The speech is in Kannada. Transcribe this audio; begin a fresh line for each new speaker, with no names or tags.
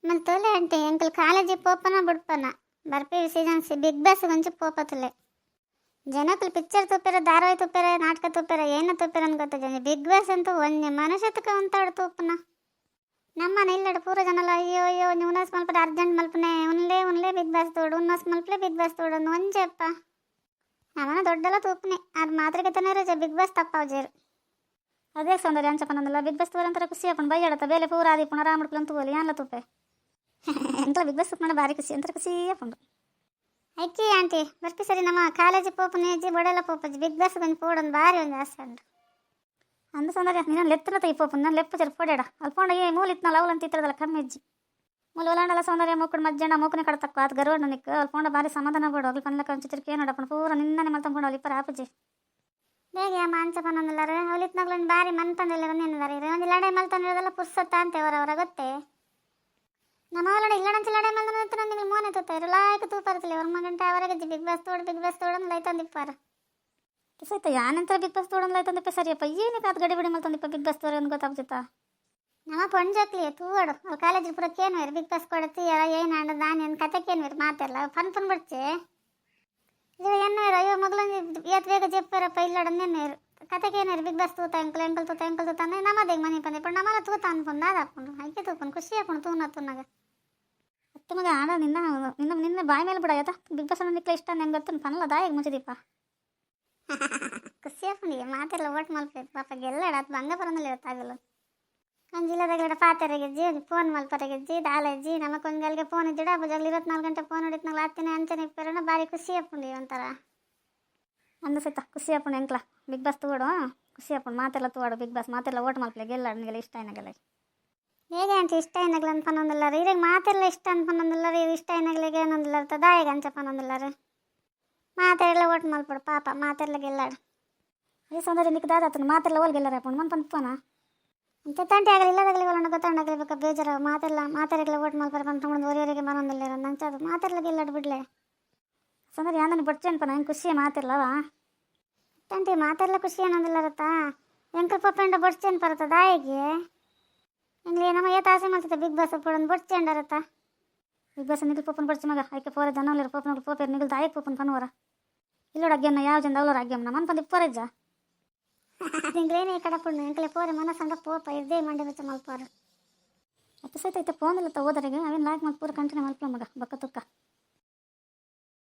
మళ్ళీ అంటే ఎంకల్ కాలేజీ పోపన బుడ్పన ಬರ್ಪಿ ಸೀಸನ್ಸ್ ಬಿಗ್ ಬಾಸ್ ಗಂಚು ಪೋಪತಲೆ ಜನಕಲ್ ಪಿಕ್ಚರ್ ತುಪ್ಪಿರ ಧಾರಾವಾಹಿ ತುಪ್ಪಿರ ನಾಟಕ ತುಪ್ಪಿರ ಏನು ತುಪ್ಪಿರ ಅಂತ ಗೊತ್ತಿದೆ ಬಿಗ್ ಬಾಸ್ ಅಂತೂ ಒಂದೇ ಮನುಷ್ಯತಕ ಅಂತಾಡು ತೂಪನ ನಮ್ಮನೆ ಇಲ್ಲಡ ಪೂರ ಜನಲ್ಲ ಅಯ್ಯೋ ಅಯ್ಯೋ ಉನ್ನಸ್ ಮಲ್ಪಡೆ ಅರ್ಜೆಂಟ್ ಮಲ್ಪನೆ ಉನ್ಲೇ ಬಿಗ್ ಬಾಸ್ ತೋಡು ಉನ್ನಸ್ ಮಲ್ಪಲೆ ಬಿಗ್ ಬಾಸ್ ತೋಡು ಒಂಜೆಪ್ಪ ಅವನ ದೊಡ್ಡಲ್ಲ ತೂಪನೆ ಅದು ಮಾತ್ರಿಗೆ ತನರ ಬಿಗ್ ಬಾಸ್ ತಪ್ಪಾವಜೇರು ಅದೇ ಸೌಂದರ್ಯ ಅಂಚಪ್ಪನಲ್ಲ ಬಿಗ್ ಬಾಸ್ ತೋರಂತರ ಖುಷಿ ಅಪ್ಪನ ಬೈಯಡತ್ತ ಬೇಲೆ ಪೂರ ಆದಿ ಪುನರಾಮಡ್ಕಲಂತ ತೂಲಿ ಯಾನ್ಲ ತುಪ್ಪೆ ಎಂತ ಬಿಗ್ ಬಾಸ್ ತುಪ್ಪನ ಭಾರಿ ಖುಷಿ ಅಂತ ಖುಷಿ ಅಪ್ಪಂಡು ಅಕ್ಕಿ ಆಂಟಿ ಬರ್ಪಿ ಸರಿ ನಮ್ಮ ಕಾಲೇಜ್ ಪೋಪನ ಅಜ್ಜಿ ಬಡಲ ಪೋಪಜ್ಜಿ ಬಿಗ್ ಬಾಸ್ ಬಂದು ಪೋಡೊಂದು ಭಾರಿ ಒಂದು ಆಸೆ ಉಂಡು ಅಂದ ಸೌಂದರ್ಯ ನೀನು ಲೆತ್ತನ ತೈ ಪೋಪನ್ ನಾನು ಲೆಪ್ಪ ಜರ ಪೋಡಾಡ ಅಲ್ಪೊಂಡ ಏ ಮೂಲ ಇತ್ತನಲ್ಲ ಅವಲಂತ ಇತ್ತರದಲ್ಲ ಕಮ್ಮಿ ಅಜ್ಜಿ ಮೂಲ ಒಲಾಂಡಲ್ಲ ಸೌಂದರ್ಯ ಮೂಕುಡು ಮಜ್ಜಂಡ ಮೂಕನೆ ಕಡತಕ್ಕ ಅದು ಗರ್ವಣ್ಣ ನಿಕ್ಕ ಅಲ್ಪೊಂಡ ಭಾರಿ ಸಮಾಧಾನ ಬಿಡು ಅಲ್ಲಿ ಪನ್ಲಕ್ಕ ಚಿತ್ರಕ್ಕೆ ಏನಡಪ್ಪನ ಪೂರ ನಿನ್ನನೆ ಮಲ್ತಂಕೊಂಡು ಅಲ್ಲಿ ಇಪ್ಪರ ಆಪಜ್ಜಿ ಬೇಗ ಅಮ್ಮ ಅಂಚಪ್ಪನಲ್ಲರು ಅವಲಿತ್ನಾಗ್ಲೊಂದು ಭಾರಿ ಮನ್ಪಂದೆಲ್ಲ ಬಂದೇನಿದ್ದಾರೆ ಒಂದು ಲಡೆ ಮಲ್ತಂದಿರೋದೆಲ್ಲ ಪುರ್ಸತ್ತ ಅಂತೆ ಅವರವರ ಗೊತ್ತೇ ನಮ್ಮ ಅವಲಡ ಇಲ್ಲಡಂಚ ಲಡೆ ಮಲ್ತಂದ್ರೆ ನೀವು ಮೋನೆ ತೂತಾಯಿರು ಲಾಯಕ ತೂಪಾರತಿಲ್ಲ ಅವ್ರ ಮಗಂಟ ಅವರಿಗೆ ಬಿಗ್ ಬಾಸ್ ತೋಡು ಲೈತಂದಿಪ್ಪಾರ ಸೈತ ಯಾನಂತ ಬಿಗ್ ಬಾಸ್ ತೋಡಂದು ಲೈತಂದಿಪ್ಪ ಸರಿಯಪ್ಪ ಏನಕ್ಕೆ ಅದು ಗಡಿ ಬಿಡಿ ಮಲ್ತಂದಿಪ್ಪ ಬಿಗ್ ಬಾಸ್ ತೋರಿ ಒಂದು ಗೊತ್ತಾಗ್ತಿತ್ತ ನಮ್ಮ ಪೊಂಜಾಕ್ಲಿ ತೂವಾಡು ಅವ್ರು ಕಾಲೇಜ್ ಪೂರ ಕೇನ್ವೇರು ಬಿಗ್ ಬಾಸ್ ಕೊಡತ್ತಿ ಏನು ಆಂಡ ದಾನಿ ಕತೆ ಕೇನ್ವೇರು ಮಾತೆಲ್ಲ ಫನ್ ಬಿಡ್ಚೆ ಇದು ಎನ್ನೇರು ಅಯ್ಯೋ ಮಗಳಂಗೆ ಏತ್ ಬೇಗ ಜೆಪ್ಪಾರಪ್ಪ ಇಲ್ಲಡನ್ ಎನ್ನೇರು ಕತೆಗೆ ಏನೇರು ಬಿಗ್ ಬಾಸ್ ತೂತ ಎಂಕಲ್ ತೂತ ಅಂದ್ರೆ ನಮ್ಮದೇ ಮನೆ ಬಂದೆ ಇಪ್ಪ ನಮ್ಮಲ್ಲ ತೂತ ಅನ್ಕೊಂಡು ಅದು ಹಾಕೊಂಡು ಐಕೆ ತೂಕೊಂಡು ಖುಷಿ ಹಾಕೊಂಡು ತೂನಾಗ ಹತ್ತು ಮಗ ಆಡ ನಿನ್ನ ಬಾಯಿ ಮೇಲೆ ಬಿಡ ಆಯ್ತಾ ಬಿಗ್ ಬಾಸ್ ನಿಕ್ಲ ಇಷ್ಟ ನಂಗೆ ಗೊತ್ತು ಪನ್ನಲ್ಲ ದಾಯಿಗೆ ಮುಚ್ಚಿದೀಪ ಖುಷಿ ಹಾಕೊಂಡಿಗೆ ಮಾತೆಲ್ಲ ಓಟ್ ಮಲ್ಪೈತೆ ಪಾಪ ಗೆಲ್ಲಡ ಅದು ಬಂಗ ಬರೋದಿಲ್ಲ ಇವತ್ತಾಗಲ್ಲ ಕಂಜಿಲ್ಲದಾಗಡ ಪಾತೆರೆಗೆಜ್ಜಿ ಫೋನ್ ಮಲ್ಪರೆಗೆಜ್ಜಿ ದಾಲೆಜ್ಜಿ ನಮ್ಮ ಕೊಂಗಲ್ಗೆ ಫೋನ್ ಇದ್ದಿಡ ಬಜಾಗ್ಲಿ 24 ಗಂಟೆ ಫೋನ್ ಹೊಡಿತ್ನಾಗ ಹತ್ತಿನ ಅಂಚನೆ ಇಪ್ಪರನ ಭಾರಿ ಖುಷಿ ಹಾಕೊಂಡು ಒಂಥರ ಅಂದ ಸೈತ ಖುಷಿ ಹಾಕೊಂಡು ಎಂಕ್ಲ ಬಿಗ್ ಬಾಸ್ ತಗೋಡು ಖುಷಿ ಹಾಕೊಂಡು ಮಾತೆಲ್ಲ ತಗೋಡು ಬಿಗ್ ಬಾಸ್ ಮಾತೆಲ್ಲ ಓಟ್ ಮಲ್ಪಲೆ ಗೆಲ್ಲ ನಿನಗೆಲ್ಲ ಇಷ್ಟ ಏನಾಗಲ್ಲ ಹೇಗೆ ಅಂತ ಇಷ್ಟ ಏನಾಗಲ್ಲ ಅನ್ಪನ್ನೊಂದಿಲ್ಲಾರ ಇವಾಗ ಮಾತೆಲ್ಲ ಇಷ್ಟ ಅನ್ಪನ್ನೊಂದಿಲ್ಲಾರ ಇವು ಇಷ್ಟ ಏನಾಗಲಿಗೆ ಏನೊಂದಿಲ್ಲ ದಾಯಿಗೆ ಅಂಚಪ್ಪನೊಂದಿಲ್ಲಾರ ಮಾತೆಲ್ಲ ಓಟ್ ಮಲ್ಪಡು ಪಾಪ ಮಾತೆಲ್ಲ ಗೆಲ್ಲಾಡು ಅದೇ ಸೌಂದರ್ಯ ನಿಕ್ಕೆ ದಾದಾತನು ಮಾತೆಲ್ಲ ಓಲ್ ಗೆಲ್ಲಾರ ಹಾಕೊಂಡು ಮನ್ಪನ್ ಅಂತ ತಂಟೆ ಆಗಲಿ ಇಲ್ಲದಾಗಲಿ ಒಳ್ಳೆ ಗೊತ್ತಾಗಲೇಬೇಕಾ ಬೇಜಾರ ಮಾತೆಲ್ಲ ಓಟ್ ಮಲ್ಪರ ಬಂದು ಒರಿಯವರಿಗೆ ಮನೊಂದಿಲ್ಲ ನಂಚದು ಮಾತೆಲ್ಲ ಗೆಲ್ಲಾಡು ಬಿಡ್ಲೆ ಸೌಂದರ್ಯ ಅಂದನು ಬಡ್ಚೇನ್ಪ ನಂಗೆ ಖುಷಿ ಮಾತಿಲ್ಲವಾ ತಂಟೆ ಮಾತೆಲ್ಲ ಖುಷಿ ಏನೊಂದಿಲ್ಲರತ್ತಾ ಎಂಕಲ್ ಪಪ್ಪಂಡ ಬಡ್ಚೇನ್ ಬರತ್ತ ದಾಯಿಗೆ ಇಂಗ್ಲೇ ನಮ್ಮ ಏತ ಆಸೆ ಮಾಡ್ತೈತೆ ಬಿಗ್ ಬಾಸ್ ಪೋಡೊಂದು ಬಡ್ಚೇಂಡರತ್ತ ಬಿಗ್ ಬಾಸ್ ನಿಗಲ್ ಪಪ್ಪನ ಬಡ್ಚಿ ಮಗ ಐಕೆ ಪೋರ ಜನವಲ್ಲಿರ ಪಪ್ಪನ ಪೋಪೇರು ನಿಗಲ್ ದಾಯಿಗೆ ಪಪ್ಪನ ಪನ್ವರ ಇಲ್ಲೋಡ ಅಗ್ಗೆಮ್ನ ಯಾವ ಜನ ಅವಲರ ಅಗ್ಗೆಮ್ನ ಮನ್ ಪಂದು ಇಪ್ಪರಜ್ಜ ನಿಂಗ್ರೇನೇ ಕಡಪುಣ್ಣು ಎಂಕಲೆ ಪೋರೆ ಮನಸಂಗ ಪೋಪ ಇದ್ದೇ ಮಂಡೆ ಬೆಚ್ಚ ಮಲ್ಪಾರು ಅಪ್ಪ ಸೈತ ಐತೆ ಫೋನ್ ಇಲ್ಲ ಓದರಿಗೆ ಅವೇನು ಲಾಕ್ ಮಲ್ಪೂರ ಕಂಟಿನ್ಯೂ ಮಲ್ಪಲ ಮಗ ಬಕ್ಕ ತುಕ್ಕ